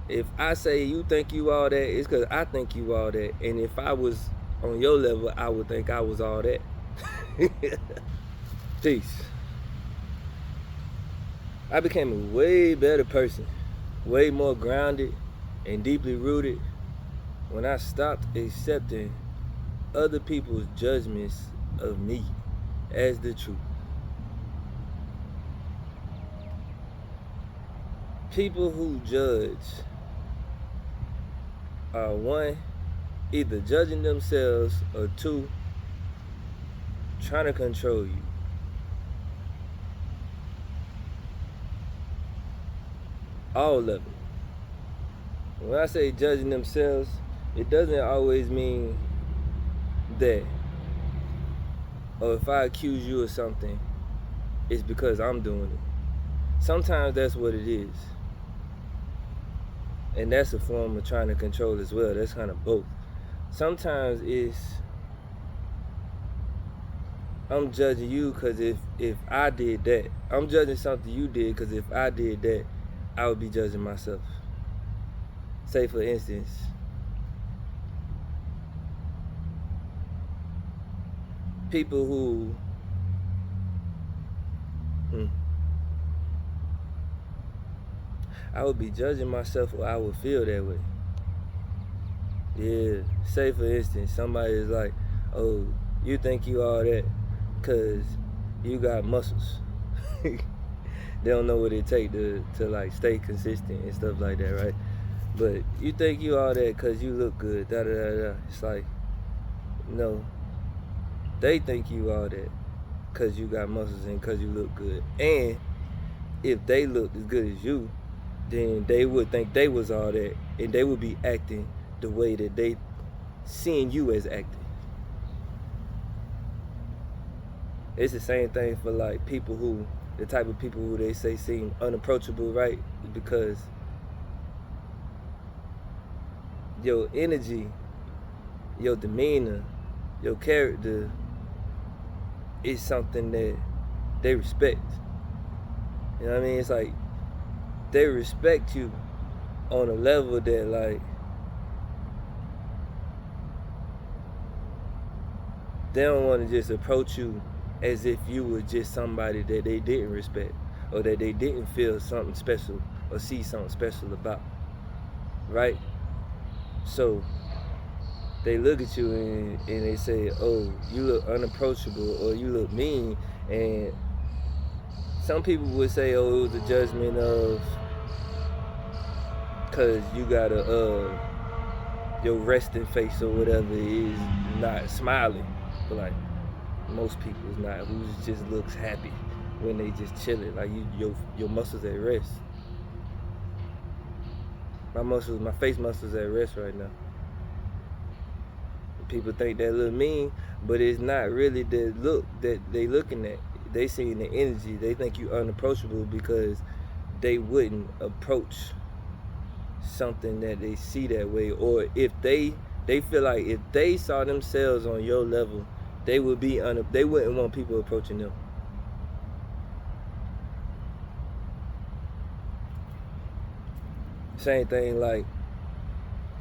If I say you think you all that, it's because I think you all that. And if I was on your level, I would think I was all that. Peace. I became a way better person, way more grounded and deeply rooted when I stopped accepting other people's judgments of me as the truth. People who judge are one, either judging themselves, or two, trying to control you. All of it. When I say judging themselves, it doesn't always mean that, or if I accuse you of something, it's because I'm doing it. Sometimes that's what it is. And that's a form of trying to control as well. That's kind of both. Sometimes it's I'm judging you because if I did that, I'm judging something you did because if I did that, I would be judging myself. Say for instance, people who I would be judging myself, or I would feel that way. Yeah, say for instance, somebody is like, oh, you think you all that because you got muscles. They don't know what it take to like stay consistent and stuff like that, right? But you think you all that because you look good, da da da da. It's like, no, they think you all that because you got muscles and because you look good. And if they looked as good as you, then they would think they was all that, and they would be acting the way that they seeing you as acting. It's the same thing for like people who, the type of people who they say seem unapproachable, right? Because your energy, your demeanor, your character is something that they respect. You know what I mean? It's like they respect you on a level that like they don't want to just approach you as if you were just somebody that they didn't respect or that they didn't feel something special or see something special about, right? So they look at you and they say, oh, you look unapproachable or you look mean. And some people would say, oh, it was a judgment of because you got your resting face or whatever is not smiling. But like most people is not, who just looks happy when they just chilling. Like your muscles at rest. My face muscles at rest right now. People think that look mean, but it's not really the look that they looking at. They seeing the energy. They think you unapproachable because they wouldn't approach something that they see that way. Or if they feel like if they saw themselves on your level, they would be they wouldn't want people approaching them. Same thing like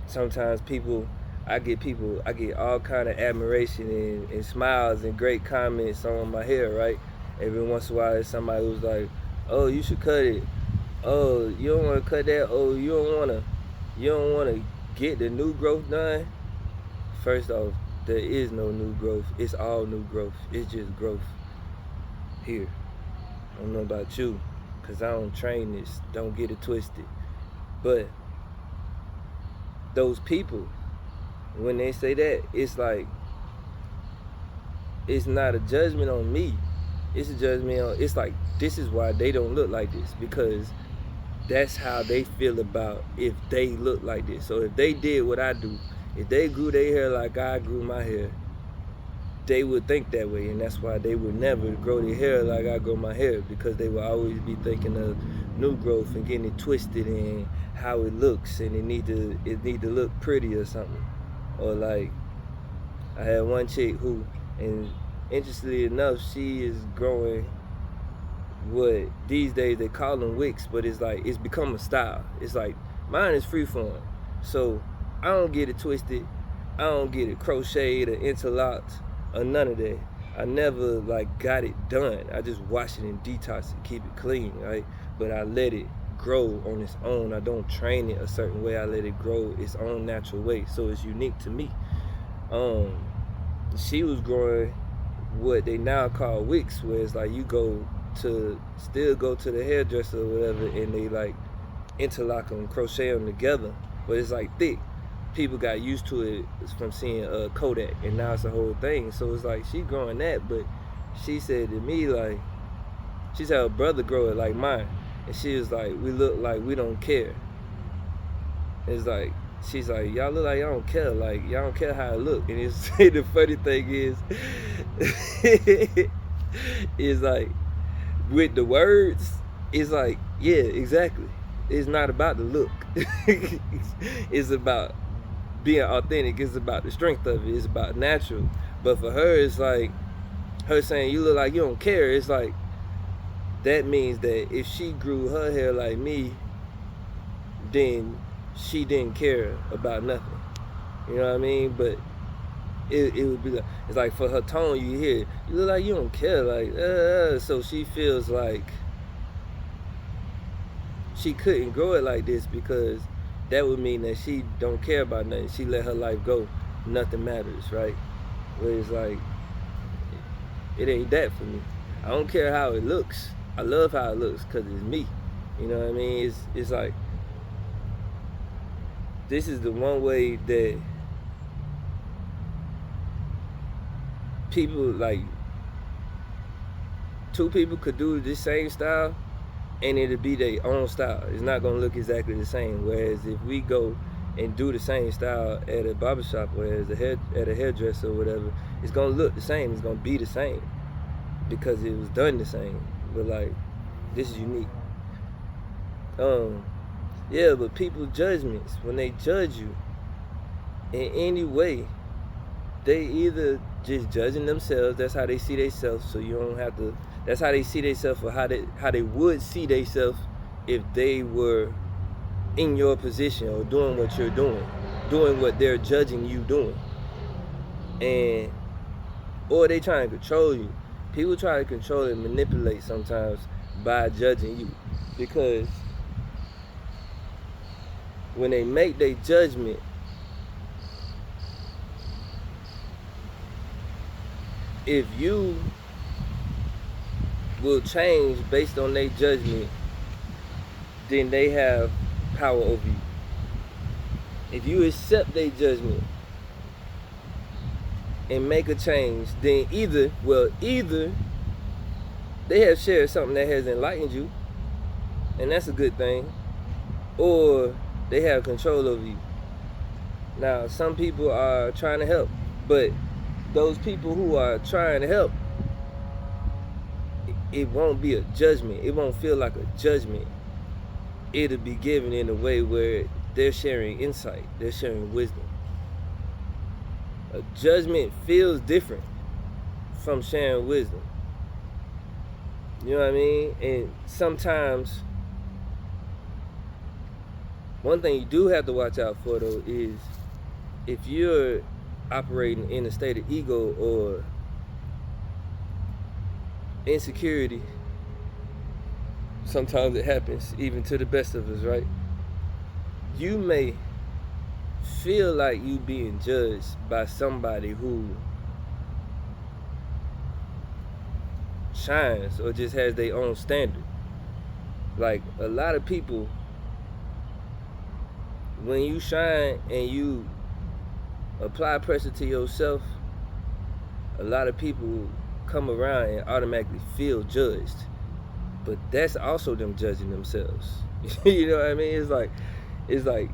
sometimes I get all kind of admiration and smiles and great comments on my hair, right? Every once in a while there's somebody who's like, oh, you should cut it. Oh, you don't want to cut that. Oh, you don't want to get the new growth done. First off, there is no new growth. It's all new growth. It's just growth here. I don't know about you, because I don't train this. Don't get it twisted. But those people, when they say that, it's like, it's not a judgment on me. It's a judgment on, it's like, this is why they don't look like this, because that's how they feel about if they look like this. So if they did what I do, if they grew their hair like I grew my hair, they would think that way, and that's why they would never grow their hair like I grow my hair, because they would always be thinking of new growth and getting it twisted and how it looks, and it need to look pretty or something. Or like, I had one chick who, and interestingly enough, she is growing what these days they call them wicks, but it's like, it's become a style. It's like Mine is freeform. So I don't get it twisted. I don't get it crocheted or interlocked or none of that. I never like got it done. I just wash it and detox it, keep it clean, right? But I let it grow on its own. I don't train it a certain way. I let it grow its own natural way. So it's unique to me. She was growing what they now call wicks, where it's like you still go to the hairdresser or whatever, and they like interlock them, crochet them together, but it's like thick. People got used to it from seeing Kodak, and now it's a whole thing. So it's like she growing that, but she said to me like, she said her brother grow it like mine, and she was like, we look like we don't care. It's like, she's like, y'all look like y'all don't care, like y'all don't care how it look. And it's the funny thing is, it's like with the words, it's like, yeah, exactly. It's not about the look. It's about being authentic. It's about the strength of it. It's about natural. But for her, it's like her saying you look like you don't care. It's like that means that if she grew her hair like me, then she didn't care about nothing. You know what I mean? But it would be like, it's like for her tone, you hear, you look like you don't care. Like, so she feels like she couldn't grow it like this because that would mean that she don't care about nothing. She let her life go. Nothing matters, right? Where it's like, it ain't that for me. I don't care how it looks. I love how it looks because it's me. You know what I mean? It's like, this is the one way that people, like, two people could do this same style and it'll be their own style. It's not gonna look exactly the same. Whereas if we go and do the same style at a barbershop or at a hairdresser or whatever, it's gonna look the same. It's gonna be the same because it was done the same. But like, this is unique. Yeah, but people's judgments, when they judge you in any way, they either just judging themselves. That's how they see themselves. So you don't have to. That's how they see themselves, or how they would see themselves if they were in your position or doing what you're doing what they're judging you doing, and or they trying to control you. People try to control and manipulate sometimes by judging you, because when they make their judgment, if you will change based on their judgment, then they have power over you. If you accept their judgment and make a change, then either they have shared something that has enlightened you, and that's a good thing, or they have control over you. Now, some people are trying to help, but those people who are trying to help, it won't be a judgment. It won't feel like a judgment. It'll be given in a way where they're sharing insight. They're sharing wisdom. A judgment feels different from sharing wisdom. You know what I mean? And sometimes, one thing you do have to watch out for, though, is if you're operating in a state of ego or insecurity. Sometimes it happens even to the best of us, right? You may feel like you being judged by somebody who shines or just has their own standard. Like, a lot of people, when you shine and you apply pressure to yourself, a lot of people come around and automatically feel judged. But that's also them judging themselves. You know what I mean? It's like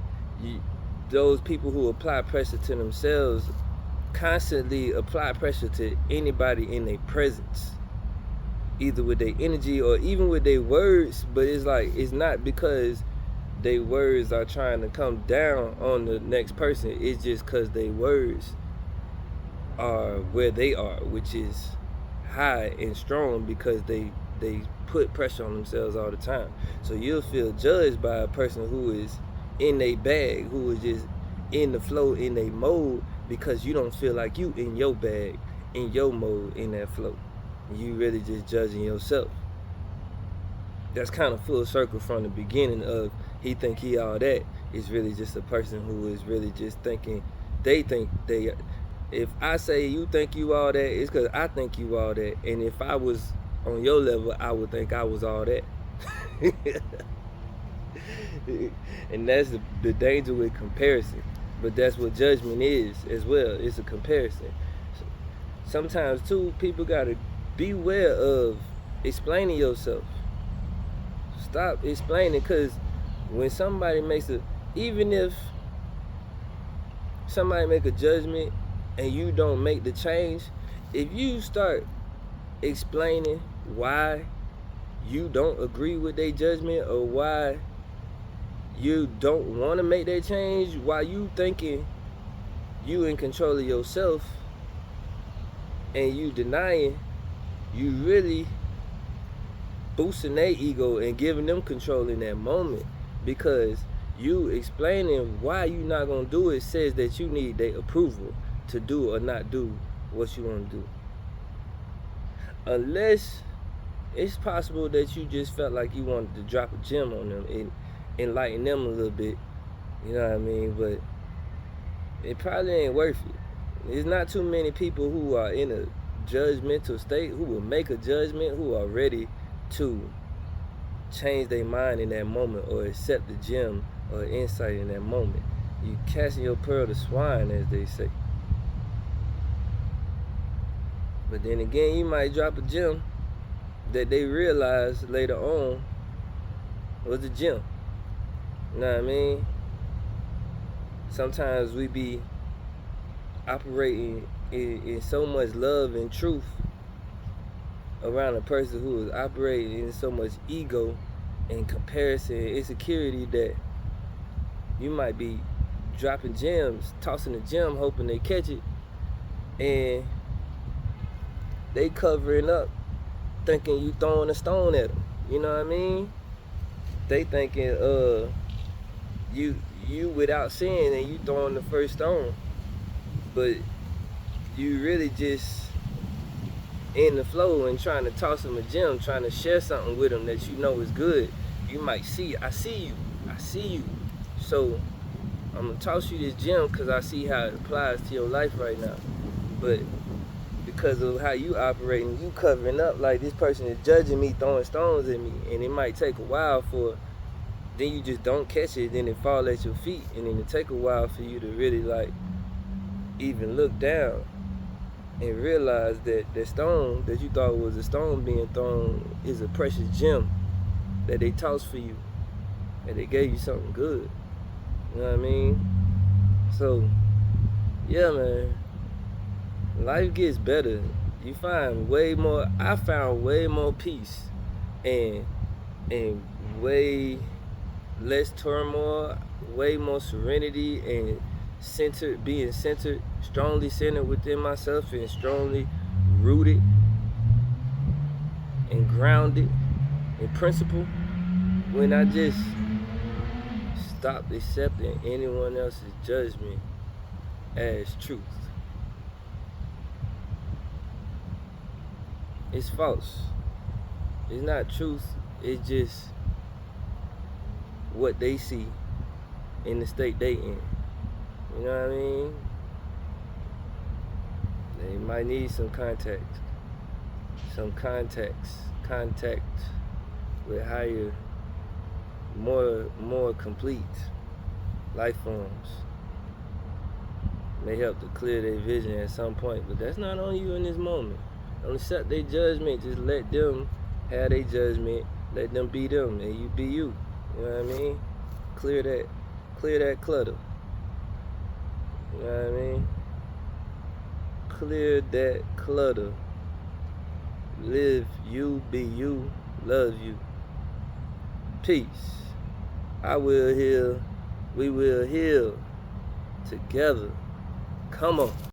those people who apply pressure to themselves constantly apply pressure to anybody in their presence, either with their energy or even with their words. But it's like, it's not because their words are trying to come down on the next person. It's just because their words are where they are, which is high and strong, because they put pressure on themselves all the time. So you'll feel judged by a person who is in a bag, who is just in the flow, in a mode, because you don't feel like you in your bag, in your mode, in that flow. You really just judging yourself. That's kind of full circle from the beginning of he think he all that. Is really just a person who is really just thinking they think they. If I say you think you all that, it's because I think you all that. And if I was on your level, I would think I was all that. And that's the danger with comparison. But that's what judgment is as well. It's a comparison. Sometimes too, people gotta beware of explaining yourself. Stop explaining, because when somebody makes even if somebody make a judgment and you don't make the change, if you start explaining why you don't agree with their judgment, or why you don't want to make that change, while you thinking you in control of yourself and you denying, you really boosting their ego and giving them control in that moment, because you explaining why you not gonna do it says that you need their approval to do or not do what you want to do. Unless it's possible that you just felt like you wanted to drop a gem on them and enlighten them a little bit, you know what I mean? But it probably ain't worth it. There's not too many people who are in a judgmental state who will make a judgment, who are ready to change their mind in that moment or accept the gem or insight in that moment. You casting your pearl to swine, as they say. But then again, you might drop a gem that they realize later on was a gem. You know what I mean? Sometimes we be operating in so much love and truth around a person who is operating in so much ego and comparison and insecurity that you might be dropping gems, tossing a gem, hoping they catch it, and they covering up, thinking you throwing a stone at them. You know what I mean? They thinking you without sin and you throwing the first stone, but you really just in the flow and trying to toss them a gem, trying to share something with them that you know is good. You might see, I see you. So I'm gonna toss you this gem because I see how it applies to your life right now. But because of how you operating, you covering up like this person is judging me, throwing stones at me, and it might take a while for, then you just don't catch it, then it fall at your feet, and then it take a while for you to really like even look down and realize that the stone that you thought was a stone being thrown is a precious gem that they tossed for you, and they gave you something good. You know what I mean? So yeah, man, life gets better. You find way more. I found way more peace and way less turmoil, way more serenity, and being centered, strongly centered within myself, and strongly rooted and grounded in principle, when I just stopped accepting anyone else's judgment as truth. It's false. It's not truth. It's just what they see in the state they in. You know what I mean? They might need some contact with higher, more complete life forms. May help to clear their vision at some point, but that's not on you in this moment. Don't accept their judgment. Just let them have their judgment. Let them be them, and you be you. You know what I mean? Clear that clutter. You know what I mean? Clear that clutter. Live you, be you, love you. Peace. I will heal. We will heal together. Come on.